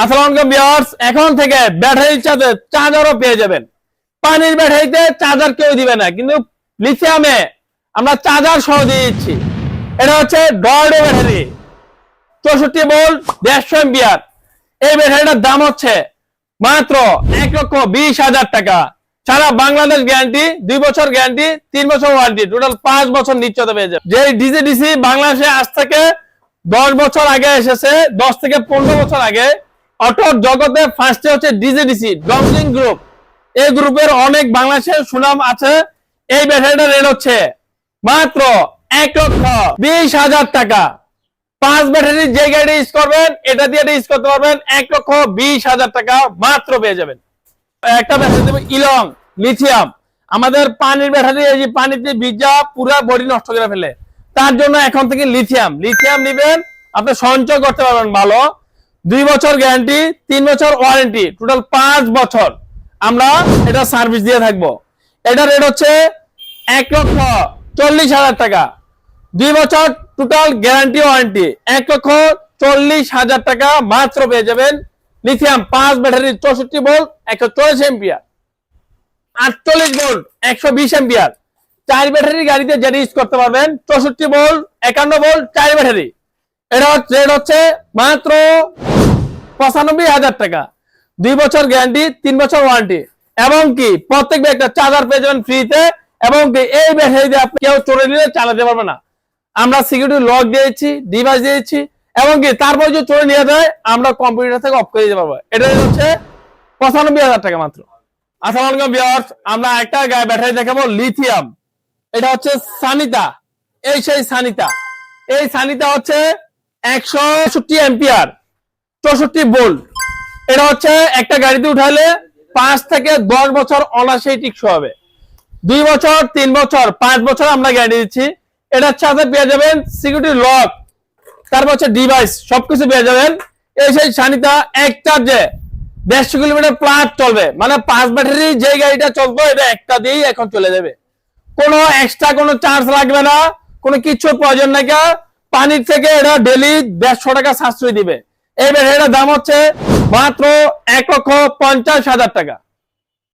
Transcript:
আসসালামু আলাইকুম ভিউয়ার্স, এখন থেকে ব্যাটারি চার্জারও পেয়ে যাবেন। পানির ব্যাটারিতে চার্জার কেউ দিবে না, কিন্তু লিথিয়ামে আমরা চার্জার সহ দিয়ে দিচ্ছি। এটা হচ্ছে ডর্ডো ব্যাটারি, 64 ভোল্ট 150 এম্পিয়ার। এই ব্যাটারিটার দাম হচ্ছে মাত্র 1,20,000 টাকা। সারা বাংলাদেশ গ্যারান্টি, 2 বছর গ্যারান্টি, 3 বছর ওয়ারেন্টি, টোটাল 5 বছর নিশ্চয়তা পেয়ে যাবে। যে ডিসি বাংলাদেশে আজ থেকে 10 বছর আগে এসেছে, 10 থেকে 15 বছর আগে। অটো জগতে ফার্স্টে হচ্ছে ডিসি ডংলিং গ্রুপ। এই গ্রুপের অনেক বাংলাদেশের সুনাম আছে। এই ব্যাটারিটার রেট হচ্ছে মাত্র 1,20,000 টাকা। 5 ব্যাটারি যে গাড়ি ইউজ করবেন, এটা দিয়ে ইউজ করতে পারবেন। 1,20,000 টাকা মাত্র পেয়ে যাবেন। একটা ব্যাটারি দেবে ইলং লিথিয়াম। আমাদের পানির ব্যাটারি, এই যে পানিতে ভিজা পুরো বডি নষ্ট করে ফেলে, তার জন্য এখন থেকে লিথিয়াম নিবেন। আপনি সঞ্চয় করতে পারবেন ভালো। 2 বছর গ্যারান্টি, 3 বছর ওয়ারেন্টি, টোটাল 5 বছর আমরা এটা সার্ভিস দিয়ে থাকবো। এটা রেট হচ্ছে 1,40,000 টাকা। 2 বছর টোটাল গ্যারান্টি ওয়ারেন্টি, 1,40,000 টাকা মাত্র পেয়ে যাবেন। Lithium 5 battery, 64 volt 144 ampere, 48 volt 120 ampere. 4 battery গাড়িতে যেটা ইউজ করতে পারবেন। 64 ভোল্ট 51 ভোল্ট 4 ব্যাটারি। এটা রেট হচ্ছে মাত্র 95,000 টাকা। 2 বছর গ্যারান্টি, 3 বছর ওয়ারেন্টি, এবং কি প্রত্যেক একটা চার্জার পেয়ে যাবেন ফ্রিতে। এবং কি এই ব্যাটারি দিয়ে আপনি কেউ চোরে নিলে চালাতে পারবে না। আমরা সিকিউরিটি লক দিয়েছি, ডিভাইস দিয়েছি, এবং কি তারপর যদি চোরে নিয়ে যায় আমরা কম্পিউটার থেকে অফ করে দিতে পারবো। এটা হচ্ছে 95,000 টাকা মাত্র। আসসালামু আলাইকুম ভিউয়ার্স, আমরা একটা ব্যাটারি দেখাবো লিথিয়াম। এটা হচ্ছে সানিতা। এই সেই সানিতা। এই সানিতা হচ্ছে 160 এম্পিয়ার, 64 ভোল্ট। এটা হচ্ছে একটা গাড়িতে উঠালে 5 থেকে 10 বছর অনায়াসেই টিকসই হবে। 2 বছর, 3 বছর, 5 বছর আমরা গ্যারান্টি দিচ্ছি। এটার সাথে পেয়ে যাবেন সিকিউরিটি লক, তারপর হচ্ছে ডিভাইস, সবকিছু পেয়ে যাবেন। এই সেই সানিতা এক চার্জে 150 কিলোমিটার প্লাস চলবে। মানে 5 ব্যাটারি যে গাড়িটা চলতো, এটা একটা দিয়েই এখন চলে যাবে। কোনো এক্সট্রা কোনো চার্জ লাগবে না, কোনো কিছু প্রয়োজন নাই। পানির থেকে এটা ডেলি 150 টাকা সাশ্রয় দিবে। এই ব্যাটারিটার দাম হচ্ছে মাত্র 1,50,000 টাকা।